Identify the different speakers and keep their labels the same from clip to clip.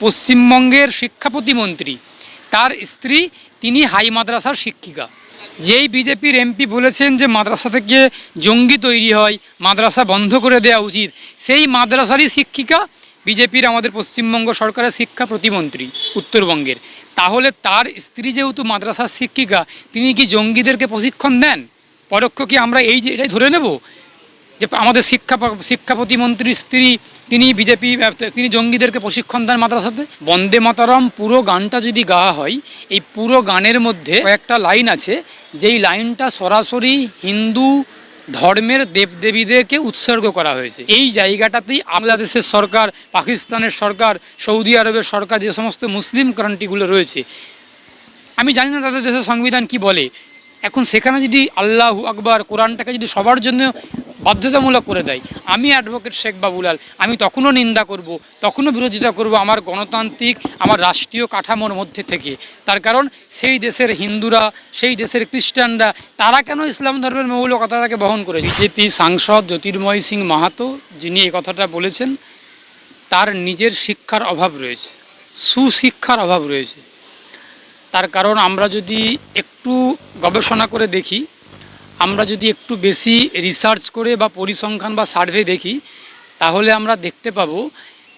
Speaker 1: পশ্চিমবঙ্গের শিক্ষা প্রতিমন্ত্রী তার স্ত্রী তিনি হাই মাদ্রাসার শিক্ষিকা। যেই বিজেপির এমপি বলেছেন যে মাদ্রাসা থেকে জঙ্গি তৈরি হয়, মাদ্রাসা বন্ধ করে দেওয়া উচিত, সেই মাদ্রাসারই শিক্ষিকা বিজেপির আমাদের পশ্চিমবঙ্গ সরকারের শিক্ষা প্রতিমন্ত্রী উত্তরবঙ্গের। তাহলে তার স্ত্রী যেহেতু মাদ্রাসার শিক্ষিকা, তিনি কি জঙ্গিদেরকে প্রশিক্ষণ দেন? পরোক্ষ কি আমরা এটাই ধরে নেব যে আমাদের শিক্ষা প্রতিমন্ত্রীর স্ত্রী তিনি জঙ্গিদেরকে প্রশিক্ষণ দেন মাদ্রাসাতে? বন্দে মাতরম পুরো গানটা যদি গাওয়া হয়, এই পুরো গানের মধ্যে কয়েকটা লাইন আছে যেই লাইনটা সরাসরি হিন্দু ধর্মের দেবদেবীদেরকে উৎসর্গ করা হয়েছে। এই জায়গাটাতেই বাংলাদেশের সরকার, পাকিস্তানের সরকার, সৌদি আরবের সরকার, যে সমস্ত মুসলিম কান্ট্রিগুলো রয়েছে, আমি জানি না তাদের দেশের সংবিধান কি বলে, এখন সেখানে যদি আল্লাহু আকবার কোরআনটাকে যদি সবার জন্য বাধ্যতামূলক করে দেয়, আমি অ্যাডভোকেট শেখ বাবুলাল, আমি তখনও নিন্দা করব, তখনও বিরোধিতা করব আমার গণতান্ত্রিক, আমার রাষ্ট্রীয় কাঠামোর মধ্যে থেকে। তার কারণ সেই দেশের হিন্দুরা, সেই দেশের খ্রিস্টানরা, তারা কেন ইসলাম ধর্মের মৌলিকতাটাকে বহন করে? বিজেপি সাংসদ জ্যোতির্ময় সিং মাহাতো যিনি এই কথাটা বলেছেন, তার নিজের শিক্ষার অভাব রয়েছে, সুশিক্ষার অভাব রয়েছে। তার কারণ আমরা যদি একটু গবেষণা করে দেখি, আমরা যদি একটু বেশি রিসার্চ করে বা পরিসংখ্যান বা সার্ভে দেখি, তাহলে আমরা দেখতে পাবো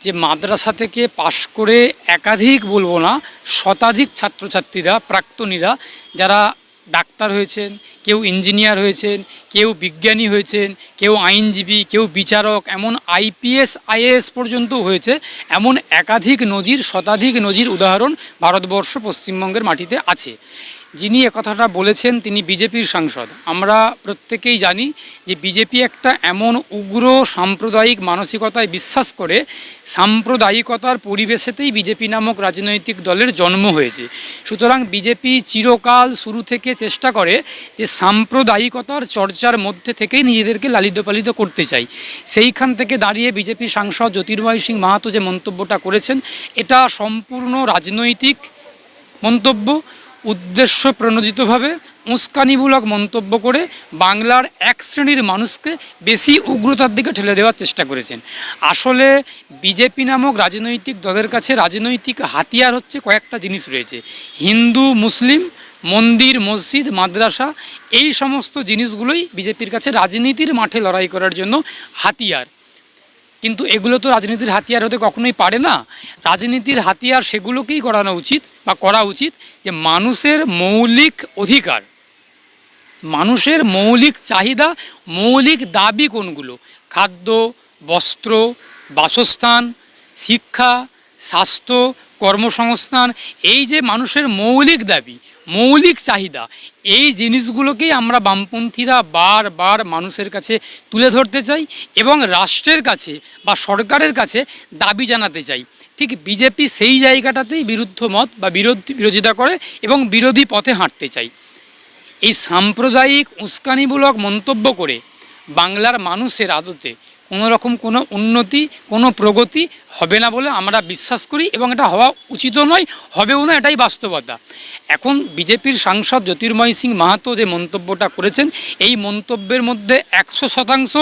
Speaker 1: যে মাদ্রাসা থেকে পাশ করে একাধিক, বলবো না শতাধিক ছাত্রছাত্রীরা, প্রাক্তনীরা, যারা ডাক্তার হয়েছেন, কেউ ইঞ্জিনিয়ার হয়েছেন, কেউ বিজ্ঞানী হয়েছেন, কেউ আইনজীবী, কেউ বিচারক, এমন আইপিএস আইএএস পর্যন্ত হয়েছে, এমন একাধিক নজির, শতাধিক নজির উদাহরণ ভারতবর্ষ, পশ্চিমবঙ্গের মাটিতে আছে। যিনি একথাটা বলেছেন তিনি বিজেপির সাংসদ। আমরা প্রত্যেকেই জানি যে বিজেপি একটা এমন উগ্র সাম্প্রদায়িক মানসিকতায় বিশ্বাস করে, সাম্প্রদায়িকতার পরিবেশেতেই বিজেপি নামক রাজনৈতিক দলের জন্ম হয়েছে। সুতরাং বিজেপি চিরকাল শুরু থেকে চেষ্টা করে যে সাম্প্রদায়িকতার চর্চার মধ্যে থেকেই নিজেদেরকে লালিত পালিত করতে চাই। সেইখান থেকে দাঁড়িয়ে বিজেপি সাংসদ জ্যোতির্ময় সিং মাহাতো যে মন্তব্যটা করেছেন, এটা সম্পূর্ণ রাজনৈতিক মন্তব্য, উদ্দেশ্য প্রণোদিতভাবে উস্কানিমূলক মন্তব্য করে বাংলার এক শ্রেণীর মানুষকে বেশি উগ্রতার দিকে ঠেলে দেওয়ার চেষ্টা করেছেন। আসলে বিজেপি নামক রাজনৈতিক দলের কাছে রাজনৈতিক হাতিয়ার হচ্ছে কয়েকটা জিনিস রয়েছে: হিন্দু, মুসলিম, মন্দির, মসজিদ, মাদ্রাসা, এই সমস্ত জিনিসগুলোই বিজেপির কাছে রাজনীতির মাঠে লড়াই করার জন্য হাতিয়ার। কিন্তু এগুলো তো রাজনীতির হাতিয়ার হতে কখনোই পারে না। রাজনীতির হাতিয়ার সেগুলোকেই করানো উচিত বা করা উচিত যে মানুষের মৌলিক অধিকার, মানুষের মৌলিক চাহিদা, মৌলিক দাবি কোনগুলো, খাদ্য, বস্ত্র, বাসস্থান, শিক্ষা, স্বাস্থ্য, কর্মসংস্থান, এই যে মানুষের মৌলিক দাবি, মৌলিক চাহিদা, এই জিনিসগুলোকেই আমরা বামপন্থীরা বারবার মানুষের কাছে তুলে ধরতে চাই এবং রাষ্ট্রের কাছে বা সরকারের কাছে দাবি জানাতে চাই। ঠিক বিজেপি সেই জায়গাটাতেই বিরুদ্ধ মত বা বিরোধিতা করে এবং বিরোধী পথে হাঁটতে চাই। এই সাম্প্রদায়িক উস্কানিমূলক মন্তব্য করে বাংলার মানুষের আদতে কোনো রকম কোনো উন্নতি, কোনো প্রগতি হবে না বলে আমরা বিশ্বাস করি এবং এটা হওয়া উচিতও নয়, হবেও না, এটাই বাস্তবতা। এখন বিজেপির সাংসদ জ্যোতির্ময় সিং মাহাতো যে মন্তব্যটা করেছেন, এই মন্তব্যের মধ্যে 100%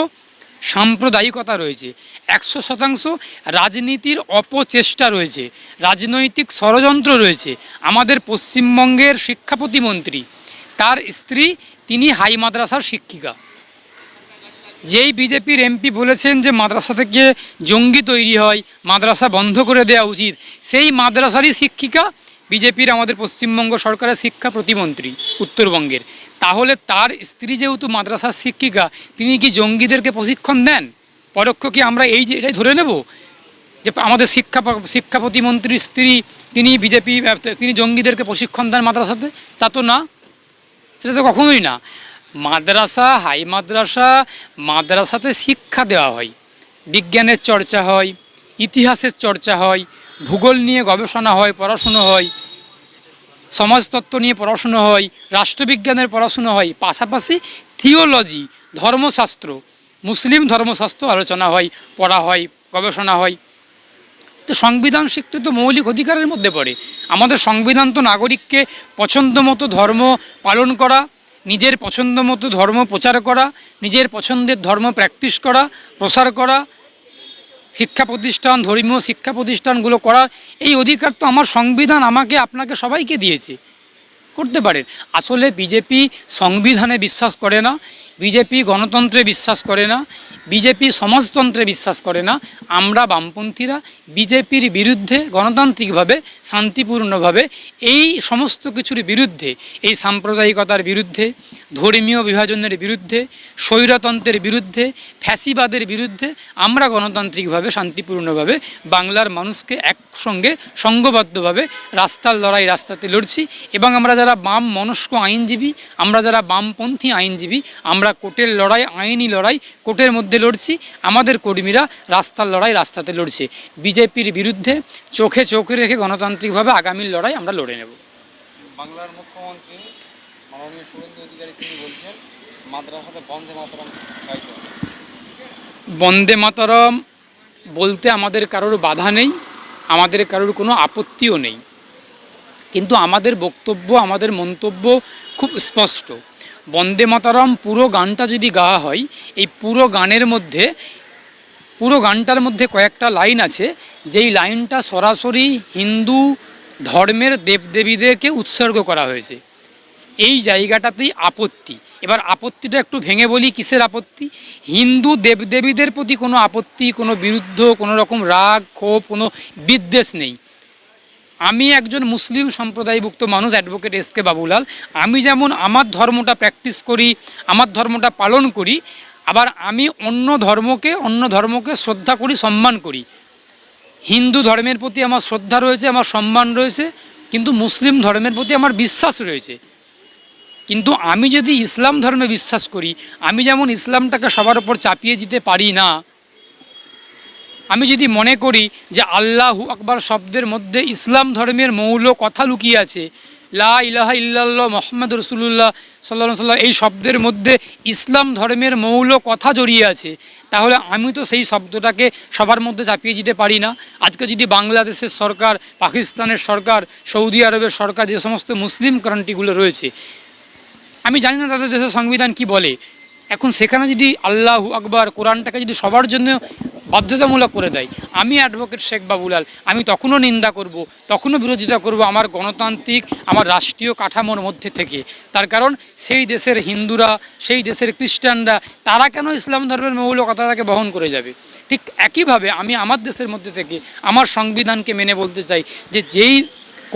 Speaker 1: সাম্প্রদায়িকতা রয়েছে, 100% রাজনীতির অপচেষ্টা রয়েছে, রাজনৈতিক ষড়যন্ত্র রয়েছে। আমাদের পশ্চিমবঙ্গের শিক্ষা প্রতিমন্ত্রী তার স্ত্রী তিনি হাই মাদ্রাসার শিক্ষিকা। যেই বিজেপির এমপি বলেছেন যে মাদ্রাসা থেকে জঙ্গি তৈরি হয়, মাদ্রাসা বন্ধ করে দেওয়া উচিত, সেই মাদ্রাসারই শিক্ষিকা বিজেপির আমাদের পশ্চিমবঙ্গ সরকারের শিক্ষা প্রতিমন্ত্রী উত্তরবঙ্গের। তাহলে তার স্ত্রী যেহেতু মাদ্রাসার শিক্ষিকা, তিনি কি জঙ্গিদেরকে প্রশিক্ষণ দেন? পরোক্ষ কি আমরা এটাই ধরে নেব যে আমাদের শিক্ষা প্রতিমন্ত্রীর স্ত্রী তিনি জঙ্গিদেরকে প্রশিক্ষণ দেন মাদ্রাসাতে? তা তো না, সেটা তো কখনোই না। মাদ্রাসা, হাই মাদ্রাসাতে শিক্ষা দেওয়া হয়, বিজ্ঞানের চর্চা হয়, ইতিহাসের চর্চা হয়, ভূগোল নিয়ে গবেষণা হয়, পড়াশুনো হয়, সমাজতত্ত্ব নিয়ে পড়াশুনো হয়, রাষ্ট্রবিজ্ঞানের পড়াশুনো হয়, পাশাপাশি থিওলজি, ধর্মশাস্ত্র, মুসলিম ধর্মশাস্ত্র আলোচনা হয়, পড়া হয়, গবেষণা হয়। তো সংবিধান স্বীকৃত মৌলিক অধিকারের মধ্যে পড়ে। আমাদের সংবিধান তো নাগরিককে পছন্দ মতো ধর্ম পালন করা, নিজের পছন্দ মতো ধর্ম প্রচার করা, নিজের পছন্দের ধর্ম প্র্যাকটিস করা, প্রসার করা, শিক্ষা প্রতিষ্ঠান, ধর্মীয় শিক্ষা প্রতিষ্ঠানগুলো করার এই অধিকার তো আমার সংবিধান আমাকে আপনাকে সবাইকে দিয়েছে, করতে পারেন। আসলে বিজেপি সংবিধানে বিশ্বাস করে না, বিজেপি গণতন্ত্রে বিশ্বাস করে না, বিজেপি সমাজতন্ত্রে বিশ্বাস করে না। আমরা বামপন্থীরা বিজেপির বিরুদ্ধে গণতান্ত্রিকভাবে, শান্তিপূর্ণভাবে, এই সমস্ত কিছুর বিরুদ্ধে, এই সাম্প্রদায়িকতার বিরুদ্ধে, ধর্মীয় বিভাজনের বিরুদ্ধে, স্বৈরতন্ত্রের বিরুদ্ধে, ফ্যাসিবাদের বিরুদ্ধে আমরা গণতান্ত্রিকভাবে, শান্তিপূর্ণভাবে বাংলার মানুষকে একসঙ্গে সংঘবদ্ধভাবে রাস্তাতে লড়ছি। এবং আমরা যারা বাম মনস্ক আইনজীবী, আমরা যারা বামপন্থী আইনজীবী, আমরা কোর্টের লড়াই, আইনি লড়াই কোর্টের মধ্যে লড়ছি। আমাদের কর্মীরা রাস্তার লড়াই রাস্তাতে লড়ছে। বিজেপির বিরুদ্ধে চোখে চোখ রেখে গণতান্ত্রিকভাবে আগামী লড়াই আমরা লড়ে নেব।
Speaker 2: বাংলার মুখ্যমন্ত্রী মাননীয় শুভেন্দু অধিকারী তিনি বলছেন মাদ্রাসাতে বন্দে মাতরম গাইতে হবে।
Speaker 1: বন্দে মাতরম বলতে আমাদের কারোর বাধা নেই, আমাদের কারোর কোনো আপত্তিও নেই, কিন্তু আমাদের বক্তব্য, আমাদের মন্তব্য খুব স্পষ্ট। বন্দে মাতরম পুরো গানটা যদি গাওয়া হয়, এই পুরো গানটার মধ্যে কয়েকটা লাইন আছে, যেই লাইনটা সরাসরি হিন্দু ধর্মের দেবদেবীদেরকে উৎসর্গ করা হয়েছে। এই জায়গাটাতেই আপত্তি। এবার আপত্তিটা একটু ভেঙে বলি, কিসের আপত্তি? হিন্দু দেবদেবীদের প্রতি কোনো আপত্তি, কোনো বিরুদ্ধ, কোনো রকম রাগ, ক্ষোভ, কোনো বিদ্বেষ নেই। আমি একজন মুসলিম সম্প্রদায়ভুক্ত মানুষ, অ্যাডভোকেট এস.কে. বাবুলাল। আমি যেমন আমার ধর্মটা প্র্যাকটিস করি, আমার ধর্মটা পালন করি, আবার আমি অন্য ধর্মকে শ্রদ্ধা করি, সম্মান করি। হিন্দু ধর্মের প্রতি আমার শ্রদ্ধা রয়েছে, আমার সম্মান রয়েছে, কিন্তু মুসলিম ধর্মের প্রতি আমার বিশ্বাস রয়েছে। কিন্তু আমি যদি ইসলাম ধর্মে বিশ্বাস করি, আমি যেমন ইসলামটাকে সবার উপর চাপিয়ে দিতে পারি না। আমি যদি মনে করি যে আল্লাহু আকবার শব্দের মধ্যে ইসলাম ধর্মের মৌল কথা লুকিয়ে আছে, লা ইলাহা ইল্লাল্লাহ মুহাম্মাদুর রাসূলুল্লাহ সাল্লাল্লাহু আলাইহি ওয়াসাল্লাম, এই শব্দের মধ্যে ইসলাম ধর্মের মৌল কথা জড়িয়ে আছে, তাহলে আমি তো সেই শব্দটাকে সবার মধ্যে চাপিয়ে দিতে পারি না। আজকে যদি বাংলাদেশের সরকার, পাকিস্তানের সরকার, সৌদি আরবের সরকার, যে সমস্ত মুসলিম কান্ট্রিগুলো রয়েছে, আমি জানি না তাদের দেশের সংবিধান কি বলে, এখন সেখানে যদি আল্লাহু আকবার কোরআনটাকে যদি সবার জন্য বাধ্যতামূলক করে দেয়, আমি অ্যাডভোকেট শেখ বাবুলাল, আমি তখনও নিন্দা করব, তখনও বিরোধিতা করব আমার গণতান্ত্রিক, আমার রাষ্ট্রীয় কাঠামোর মধ্যে থেকে। তার কারণ সেই দেশের হিন্দুরা, সেই দেশের খ্রিস্টানরা, তারা কেন ইসলাম ধর্মের মৌল কথাটাকে বহন করে যাবে? ঠিক একইভাবে আমি আমার দেশের মধ্যে থেকে আমার সংবিধানকে মেনে বলতে চাই যে যেই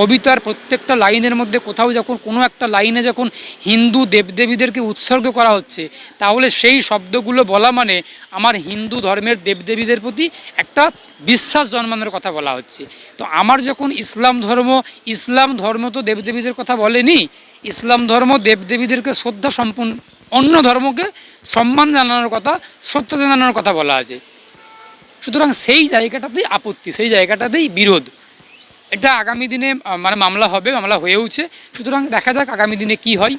Speaker 1: কবিতার প্রত্যেকটা লাইনের মধ্যে কোথাও যখন কোনো একটা লাইনে যখন হিন্দু দেবদেবীদেরকে উৎসর্গ করা হচ্ছে, তাহলে সেই শব্দগুলো বলা মানে আমার হিন্দু ধর্মের দেবদেবীদের প্রতি একটা বিশ্বাস জন্মানোর কথা বলা হচ্ছে। তো আমার যখন ইসলাম ধর্ম তো দেবদেবীদের কথা বলেনি, ইসলাম ধর্ম দেবদেবীদেরকে শ্রদ্ধা সম্পূর্ণ, অন্য ধর্মকে সম্মান জানানোর কথা, শ্রদ্ধা জানানোর কথা বলা আছে। সুতরাং সেই জায়গাটাতেই আপত্তি, সেই জায়গাটাতেই বিরোধ। এটা আগামী দিনে মামলা হবে, মামলা হয়েওছে। সুতরাং দেখা যাক আগামী দিনে কি হয়।